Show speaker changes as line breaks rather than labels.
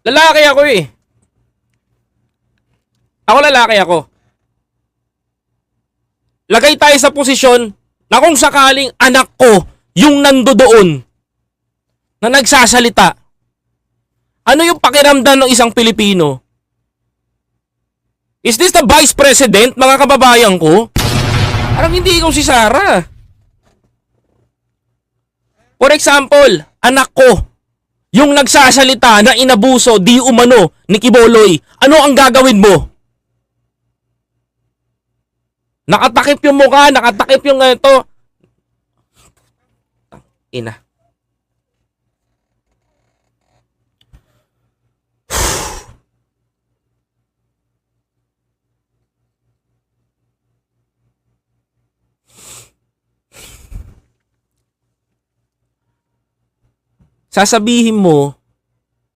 Lalaki ako eh. Lalaki ako. Lagay tayo sa posisyon na kung sakaling anak ko yung nandoon na nagsasalita. Ano yung pakiramdam ng isang Pilipino? Is this the Vice President, mga kababayan ko? Parang hindi ikaw si Sarah. For example, anak ko, yung nagsasalita na inabuso di umano ni Quiboloy, ano ang gagawin mo? Nakatakip yung mukha, nakatakip yung ito. Ina. Sasabihin mo,